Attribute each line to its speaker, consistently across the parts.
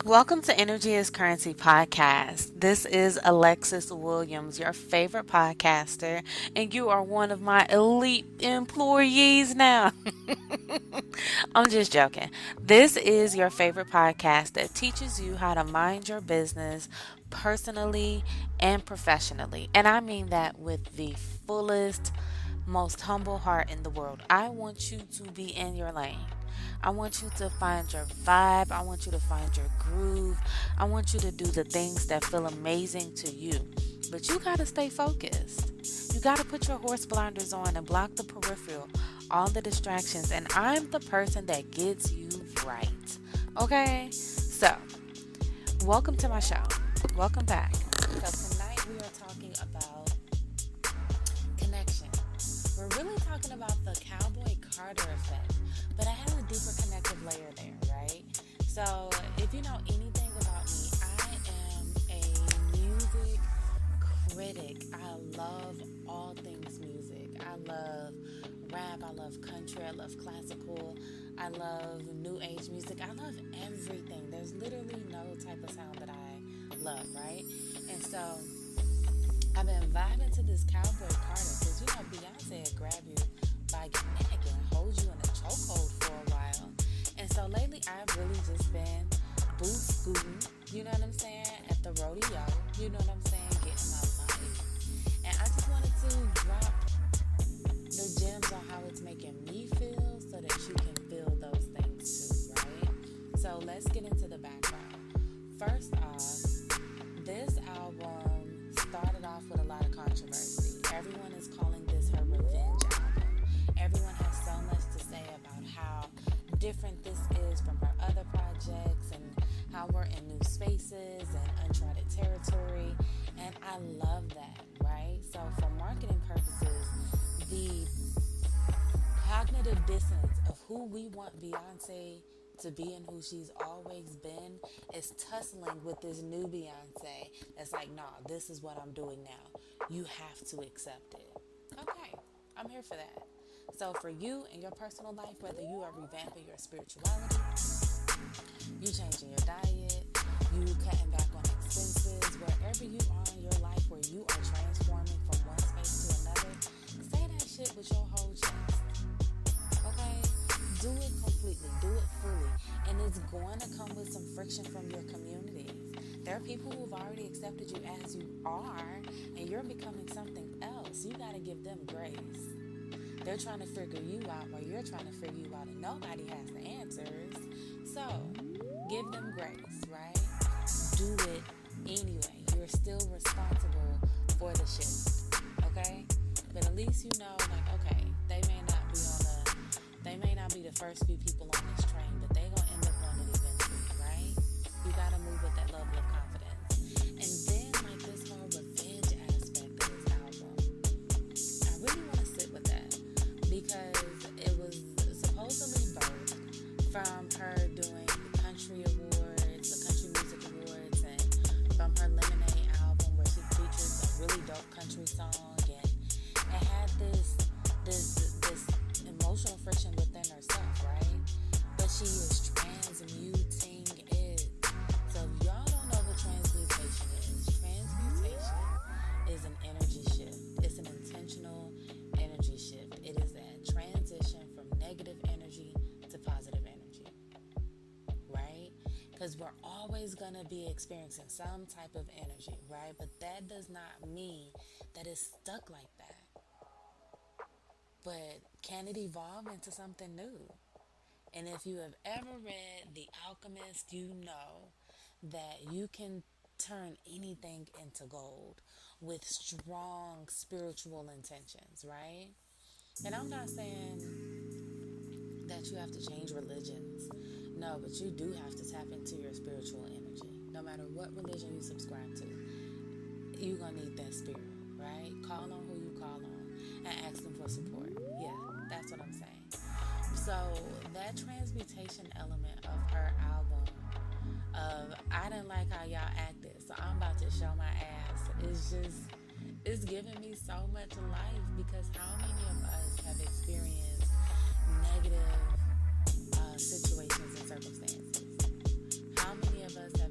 Speaker 1: Welcome to Energy is Currency podcast. This is Alexis Williams, your favorite podcaster, and you are one of my elite employees now. I'm just joking. This is your favorite podcast that teaches you how to mind your business personally and professionally. And I mean that with the fullest, most humble heart in the world. I want you to be in your lane. I want you to find your vibe. I want you to find your groove. I want you to do the things that feel amazing to you. But you got to stay focused. You got to put your horse blinders on and block the peripheral, all the distractions. And I'm the person that gets you right. Okay? So, welcome to my show. Welcome back. So, tonight we are talking about connection. We're really talking about the Cowboy Carter effect. But I have a deeper connective layer there, right? So, if you know anything about me, I am a music critic. I love all things music. I love rap, I love country, I love classical, I love new age music. I love everything. There's literally no type of sound that I love, right? And so, I've been vibing to this Cowboy Carter because, you know, Beyonce had grabbed you by your neck and hold you in a chokehold for a while. And so lately I've really just been boot scooting, you know what I'm saying, at the rodeo, you know what I'm saying, getting my life. And I just wanted to drop the gems on how it's making me feel so that you can feel those things too, right? So let's get into the background. First off, this album started off with a lot of controversy. Everyone is calling this her revenge album. Everyone has so much to say about how different this is from her other projects and how we're in new spaces and uncharted territory. And I love that, right? So for marketing purposes, the cognitive dissonance of who we want Beyonce to be and who she's always been is tussling with this new Beyonce that's like, nah, this is what I'm doing now. You have to accept it. Okay, I'm here for that. So for you in your personal life, whether you are revamping your spirituality, you changing your diet, you cutting back on expenses, wherever you are in your life where you are transforming from one space to another, say that shit with your whole chest. Okay? Do it completely. Do it fully. And it's going to come with some friction from your communities. There are people who've already accepted you as you are, and you're becoming something else. You got to give them grace. They're trying to figure you out while you're trying to figure you out, and nobody has the answers. So, give them grace, right? Do it anyway. You're still responsible for the shift, okay? But at least you know, like, okay, they may not be the first few people on this train, but they gonna end up on it eventually, right? You gotta move with that level of confidence. And then, like, this whole revenge aspect of this album, I really want to sit with that because it was supposedly birthed from her doing the country awards, the country music awards, and from her Lemonade album where she featured a really dope country song, and it had this emotional friction within herself, right? But she is transmuting it. So if y'all don't know what transmutation is an energy shift. It's an intentional energy shift. It is that transition from negative energy to positive energy, right? Because we're always going to be experiencing some type of energy, right? But that does not mean that it's stuck like that. But can it evolve into something new? And if you have ever read The Alchemist, you know that you can turn anything into gold with strong spiritual intentions, right? And I'm not saying that you have to change religions. No, but you do have to tap into your spiritual energy. No matter what religion you subscribe to, you're going to need that spirit, right? Call on who you call on and ask them for support. Yeah, that's what I'm saying. So that transmutation element of her album, of I didn't like how y'all acted, so I'm about to show my ass, it's giving me so much life, because how many of us have experienced negative situations and circumstances? How many of us have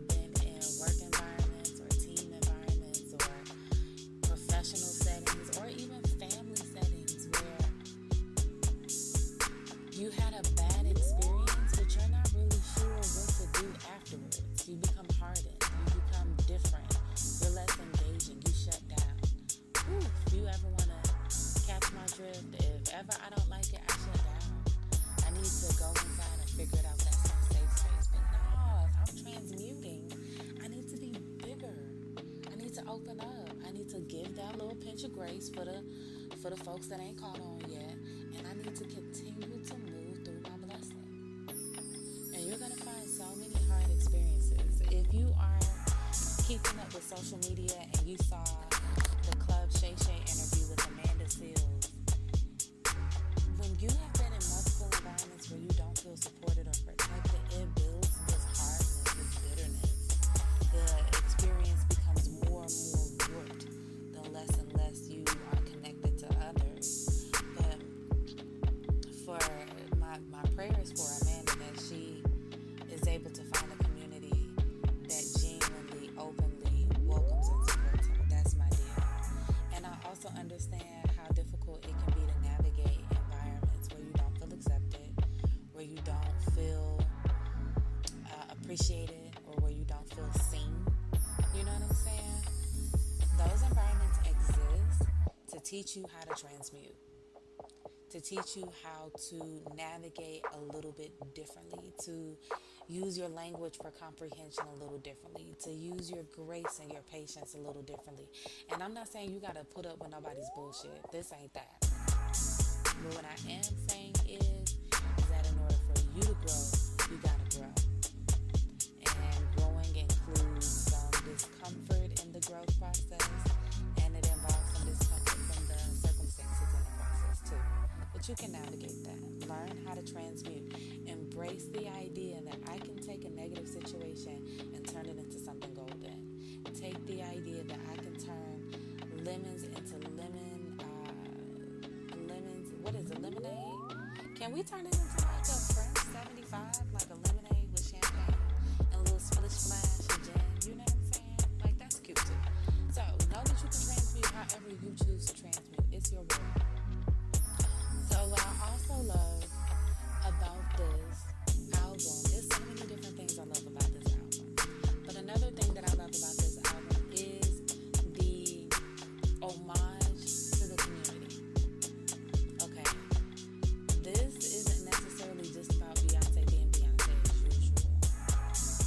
Speaker 1: of grace for the folks that ain't caught on yet, and I need to continue to move through my blessing. And you're gonna find so many hard experiences. If you are keeping up with social media and you saw the Club Shay Shay interview with Amanda Seals, when you have been in multiple environments where you don't feel supported or protected, it builds this hardness, this bitterness. The experience becomes more and more warped the less and less you are connected to others. But for my prayers for Amanda, that she is able to find a community that genuinely, openly welcomes and supports her. That's my deal. And I also understand how difficult it can be to navigate environments where you don't feel accepted, where you don't feel appreciated, or where you don't feel seen. You know what I'm saying? Those environments exist to teach you how to transmute, to teach you how to navigate a little bit differently, to use your language for comprehension a little differently, to use your grace and your patience a little differently. And I'm not saying you gotta put up with nobody's bullshit. This ain't that. But what I am saying is that in order for you to grow, you gotta grow. And growing includes some discomfort in the growth process, and it involves some discomfort from the circumstances in the process too. But you can navigate that. Learn how to transmute. Embrace the idea that I can take a negative situation and turn it into something golden. Take the idea that I can turn lemons into what is it, lemonade? Can we turn it into like a French 75, like a lemonade with champagne and a little splish splash of gin? You know what I'm saying? Like, that's cute too. So know that you can transmute however you choose to transmute. It's your world. So what I also love about this album, there's so many different things I love about this album. But another thing that I love about this album is the homage to the community. Okay. This isn't necessarily just about Beyonce being Beyonce as usual.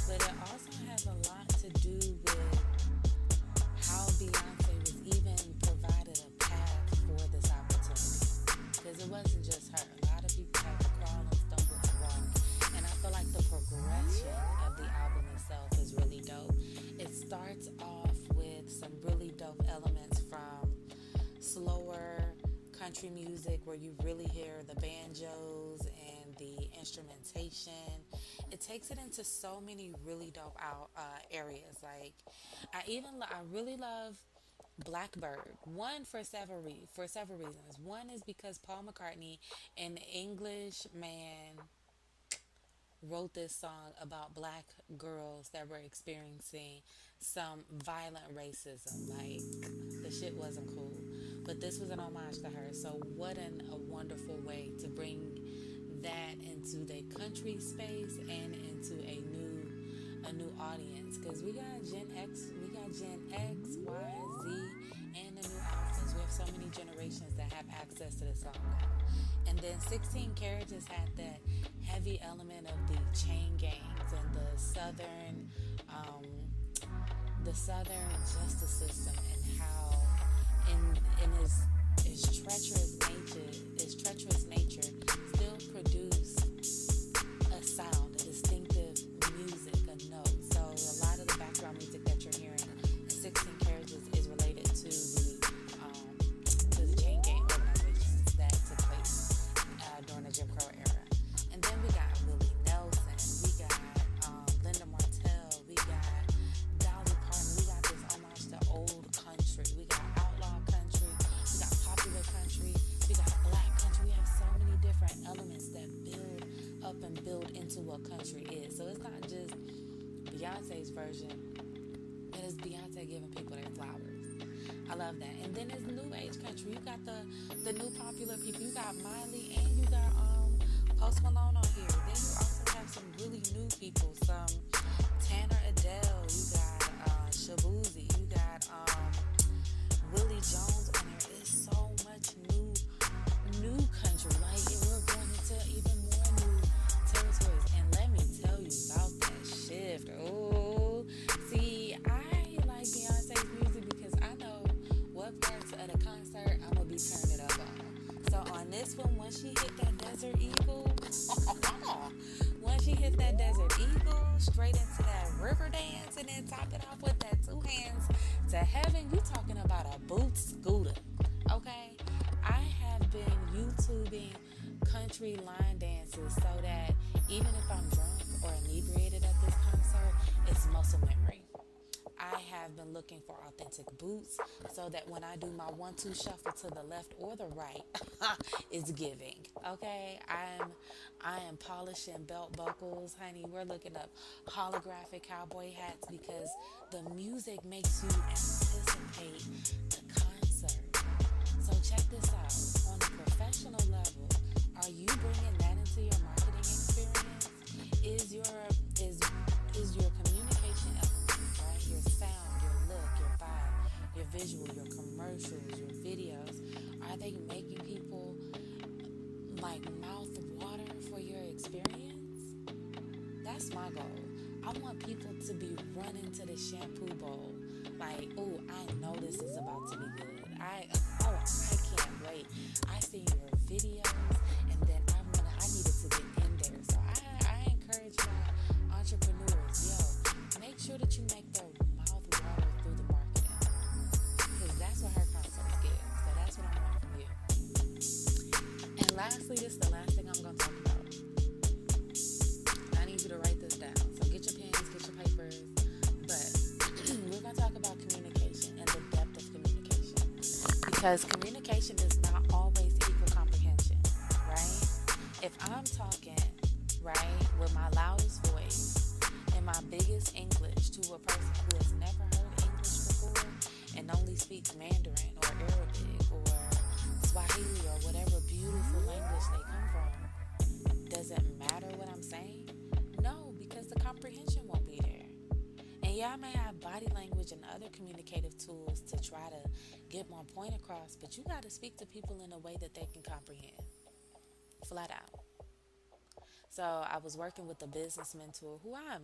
Speaker 1: But it also has a lot to do with how Beyonce was even provided a path for this opportunity. Because it wasn't just her. A lot of people had to crawl and stumble and walk. And I feel like the progression of the album itself is really dope. It starts off with some really dope elements from slower country music where you really hear the banjos and the instrumentation. It takes it into so many really dope areas. Like, I really love Blackbird. One, for several reasons. One is because Paul McCartney, an English man, wrote this song about black girls that were experiencing some violent racism. Like, the shit wasn't cool. But this was an homage to her. So what a wonderful way to bring that into the country space and into a new audience. Because we got Gen X, Y, Z, and the new alphas. We have so many generations that have access to this song now. And then 16 Carriages had that heavy element of the chain gangs and the southern justice system, and how in his treacherous nature still produced a sound, a distinctive music, a note. So a lot of the background music that you're hearing in 16 Carriages is related to the chain gang organizations that took place during the Jim Crow era. And then we got Willie Nelson, we got Linda Martell, we got Dolly Parton. We got this homage to old country. We got outlaw country, we got popular country, we got black country. We have so many different elements that build up and build into what country is. So it's not just Beyonce's version, it is Beyonce giving people their flowers. I love that. And then there's new age country. You got the new popular people. You got Miley and you got Post Malone on here. Then you also have some really new people. Some Tanner Adele. You got Shabuzi. You got Willie Jones on there. It's so much new country. Like, we're going into even more new territories. And let me tell you about that shift. Oh, see, I like Beyonce's music because I know what parts of the country straight into that river dance and then top it off with that two hands to heaven. You talking about a boot scooter, okay? I have been YouTubing country line dances so that even if I'm drunk or inebriated at this concert, it's muscle memory. I have been looking for authentic boots so that when I do my 1-2 shuffle to the left or the right, it's giving. Okay, I am polishing belt buckles, honey. We're looking up holographic cowboy hats because the music makes you anticipate the concert. So check this out. On a professional level, are you bringing that into your marketing experience? Is your is your communication element, right? Your sound, your look, your vibe, your visual, your commercials, your videos, are they making people like mouth water for your experience? That's my goal. I want people to be running to the shampoo bowl like, oh, I know this is about to be good. I can't wait. I see your videos and then I needed to get in there. So I encourage my entrepreneurs, make sure that you make their mouth water through the marketing. Because that's what her concerts give. So that's what I want from you. And lastly, this is the last thing I'm going to talk about. I need you to write this down. So get your pens, get your papers. But we're going to talk about communication and the depth of communication. Because communication is not always equal comprehension, right? If I'm talking, right, with my loudest voice and my biggest English to a person who has never heard English before and only speaks Mandarin or Arabic or Swahili or whatever beautiful language they come from, does it matter what I'm saying? No, because the comprehension won't be there. And yeah, I may have body language and other communicative tools to try to get my point across, but you got to speak to people in a way that they can comprehend. Flat out. So I was working with a business mentor who I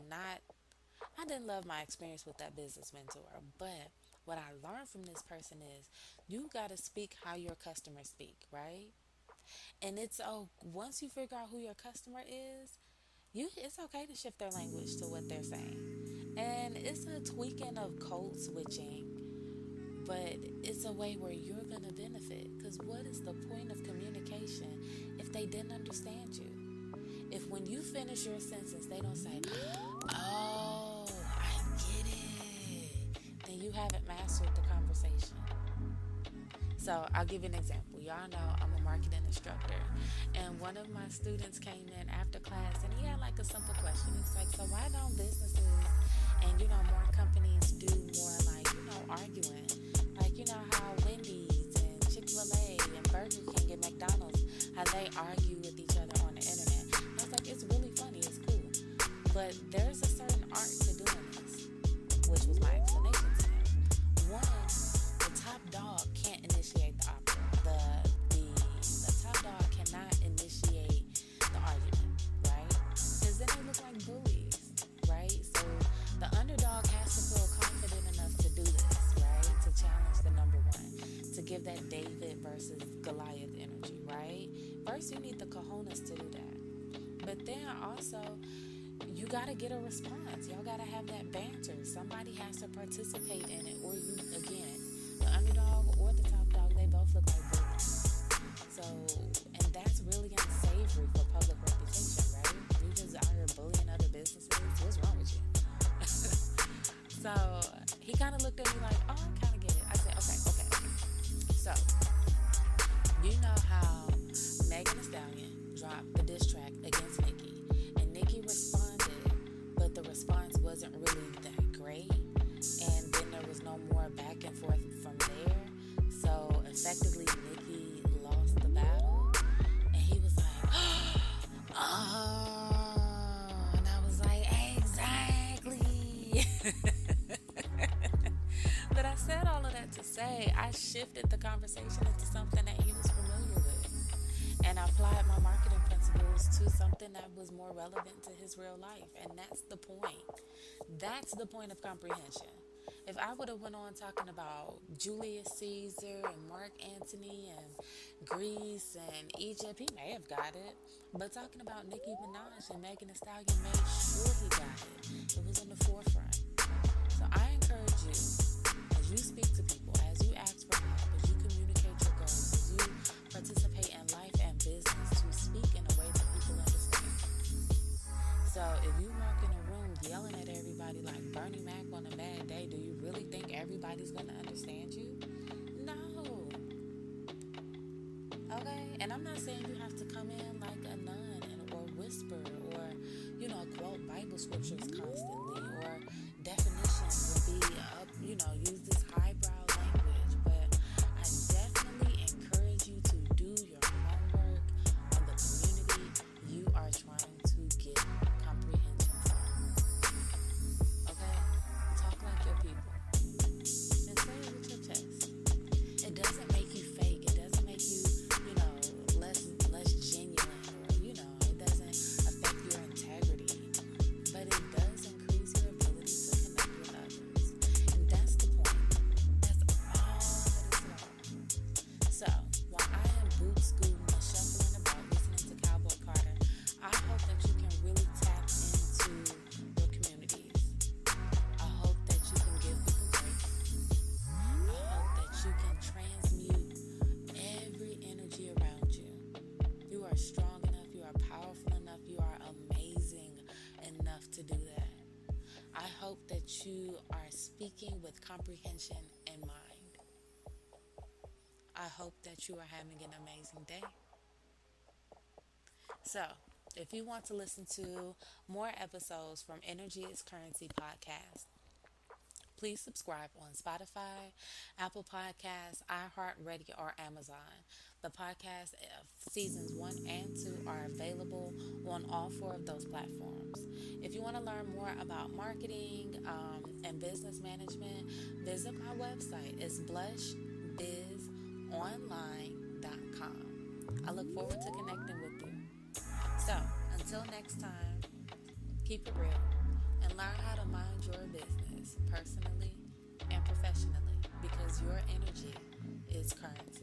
Speaker 1: didn't love my experience with that business mentor, but what I learned from this person is you got to speak how your customers speak, right? And once you figure out who your customer is, it's okay to shift their language to what they're saying. And it's a tweaking of code switching, but it's a way where you're going to benefit. Because what is the point of communication if they didn't understand you? If when you finish your sentence, they don't say, oh, I get it, then you haven't mastered the conversation. So I'll give you an example. Y'all know I'm a marketing instructor. And one of my students came in after class and he had like a simple question. He's like, so why don't businesses and, more companies do more like, arguing? Like, how Wendy's and Chick-fil-A and Burger King and McDonald's, how they argue with each other on the internet. I was like, it's really funny. It's cool. But there's a certain art to doing this, which was my explanation to him. One, the top dog can't initiate the opera. The top dog cannot initiate the argument, right? Because then they look like bullies, right? So the underdog has to feel confident enough to do this, right? To challenge the number one, to give that David versus Goliath energy, right? First, you need the cojones to do that. But then also, you got to get a response. Y'all got to have that banter. Somebody has to participate in it, or you, again, the underdog or the top dog, they both look like bullies. So, and that's really unsavory for public reputation, right? You just out here bullying other businesses. What's wrong with you? So, he kind of looked at me like, oh, I kind of get it. I said, okay. So, you know how Megan Thee Stallion dropped the diss track against Nicki, and Nicki responded, but the response wasn't really that great, and then there was no more back and forth from there. So effectively, Nicki lost the battle, and he was like, oh, and I was like, exactly. But I said all of that to say I shifted the conversation into something that he was familiar with, and I applied my marketing principles to something that was more relevant to his real life. And that's the point. That's the point of comprehension. If I would have went on talking about Julius Caesar and Mark Antony and Greece and Egypt, he may have got it. But talking about Nicki Minaj and Megan Thee Stallion made sure he got it. everybody's going to understand you? No. Okay? And I'm not saying you have to come in like a nun or whisper or, quote Bible scriptures constantly or definitions and be up, use this highbrow language. But I definitely encourage you to do your homework on the community you are trying to get comprehension from. Okay? Talk like your people. And say it with your chest. It doesn't make you fake. It doesn't make you, less genuine or, it doesn't affect your integrity. But it does increase your ability to connect with others. And that's the point. That's all that it's about. So, while I am boot scooting and shuffling about listening to Cowboy Carter, I hope that you can really tap into your communities. I hope that you can give people grace. I hope that you can transmute every energy around you. You are strong enough, you are powerful enough, you are amazing enough to do that. I hope that you are speaking with comprehension in mind. I hope that you are having an amazing day. So, if you want to listen to more episodes from Energy is Currency podcast, please subscribe on Spotify, Apple Podcasts, iHeartRadio, or Amazon. The podcast seasons 1 and 2 are available on all 4 of those platforms. If you want to learn more about marketing and business management, visit my website. It's blushbizonline.com. I look forward to connecting with you. So, until next time, keep it real and learn how to mind your business personally and professionally because your energy is currency.